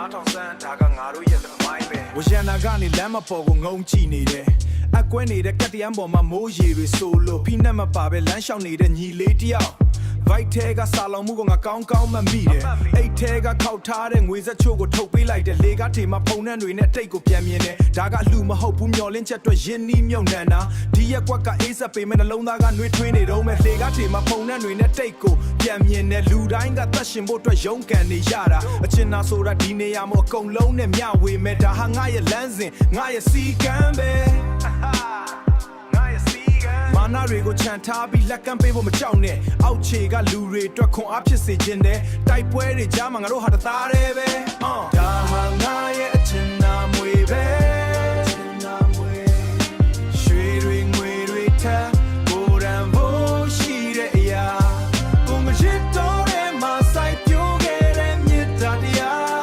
နားထောင်စမ်းဒါကငါတို့ရဲ့သမိုင်းပဲဝရန်နာကနေလမ်းမပေါ်ကိုငုံကြည့်နေတယ်အကွဲနေတဲ့ကတ္တရန်ပေါ်မှာမိုးရေတွေဆိုလို့ဖိနှက်မပါပဲလမ်းလျှောက်နေတဲ့ညီလေးတယောက်ဗိုက်ထဲကစာလောင်မှုကငါကောင်းကောင်းမှမိတယ်အိတ်ထဲကခောက်ထားတဲ့ငွေစက်ချို့ကိုထုတ်ပေးလိုက်တယ်လေကထေမှာဖုံနှံတွေနဲ့တိတ်ကိုပြန်မြင်တယ်ဒါကလူမဟုတ်ဘူးမျောလင်းချက်တွေရင်းနှီးမြုံနှံတာဒီရက်ကွက်ကအေးစက်ပေမဲ့နှလုံးသားကနှွေးထွေးနေတော့မဲ့လေကထေမှာဖုံနှံတွေနဲ့တိတ်ကိုပြန်မြင်တယ်လူတိုင်းကသက်ရှင်ဖို့အတွက်ရုန်းကန်နေရတာအချင်နာဆိုတာဒီနေရာမှာအကုန်လုံးနဲ့မျှဝေမဲ့ဒါဟာငါရဲ့လမ်းစဉ်ငါရဲ့စီကံပဲမာနာတွေကိုချန်ထားပြီးလက်ကမ်းပေးဖို့မကြောက်နဲ့အောက်ခြေကလူတွေအတွက်ခွန်အားဖြစ်စေခြင်းတဲ့တိုက်ပွဲတွေကြားမှာငါတို့ဟာတသားတည်းပဲဒါဟာငါရဲ့အချင်နာမွေပဲရွှေတွေငွေတွေထက်ကိုယ်တန်ဖို့ရှိတဲ့အရာကိုမရစ်တော့တဲ့မှာစိုက်ပျိုးခဲ့တဲ့မြစ်တာတရား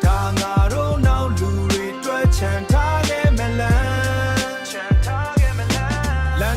ဒါငါတို့နောက်လူတွေအတွက်ချန်ထားခဲ့မလား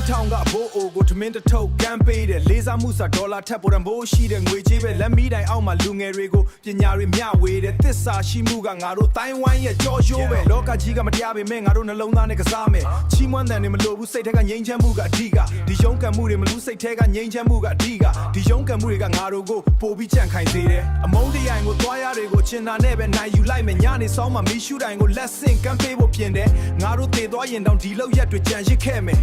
ထောင်ကဘိုးအိုကိုထမင်းတထုပ်ကမ်းပေးတယ်လေးစားမှုစာဒေါ်လာထက်ပေါ်တန်ဖိုးရှိတဲ့ငွေကြေးပဲလက်မီးတိုင်အောက်မှာလူငယ်တွေကိုပညာတွေမျှဝေတယ်သစ္စာရှိမှုကငါတို့တိုင်းဝိုင်းရဲ့ကြောရိုးပဲလောကကြီးကမတရားပေမဲ့ငါတို့နှလုံးသားနဲ့ကစားမယ်ချီးမွမ်းတယ်နေမလို့ဘူးစိတ်ထဲကငြိမ်းချမ်းမှုကအဓိကဒီရုန်းကန်မှုတွေမလို့စိတ်ထဲကငြိမ်းချမ်းမှုကအဓိကဒီရုန်းကန်မှုတွေကငါတို့ကိုပိုပြီးကြံ့ခိုင်စေတယ်အမုန်းတရားကိုသွားရတွေကိုချင်တာနဲ့ပဲနိုင်ယူလိုက်မယ်ညနေဆောင်မှာမီးရှူတိုင်ကိုလက်ဆင့်ကမ်းပေးဖို့ပြင်တယ်ငါတို့တည်သွားရင်တောင်ဒီလောက်ရက်တွေကြံရစ်ခဲ့မယ်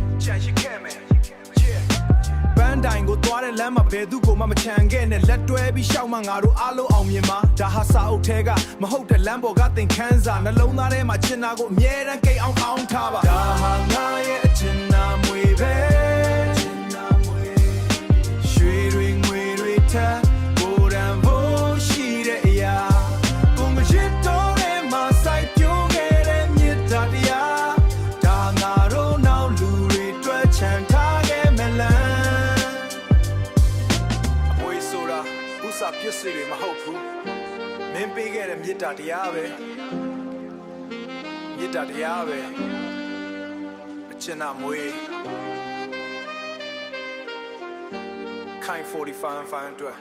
ပန်းတိုင်ကိုသွားတဲ့လမ်းမှာဘယ်သူကိုမှမချန်ခဲ့နဲ့လက်တွဲပြီးရှောက်မှငါတို့အားလုံးအောင်မြင်မှာဒါဟာစာအုပ်ထဲကမဟုတ်တဲ့လမ်းပေါ်ကသင်ခန်းစာနှလုံးသားထဲမှာချင်တာကိုအမြဲတမ်းကိတ်အောင်အောင်ထားပါဒါဟာငါရဲ့အချင်နာမွေပဲရွှေတွေငွေတွေထက်ကိုယ်တန်ဖို့ရှိတဲ့အရာကိုမရစ်တော့တဲ့မှာစိုက်ပျိုးခဲ့တဲ့မြစ်တာတရားဒါငါတို့နောက်လူတွေတွေ့ချန်ထားခဲ့မလားစာပြည့်စုံတွေမဟုတ်ဘူးမင်းပေးခဲ့တဲ့မေတ္တာတရားပဲမေတ္တာတရားပဲအချင်နာမွေးခိုင်45 အတွက်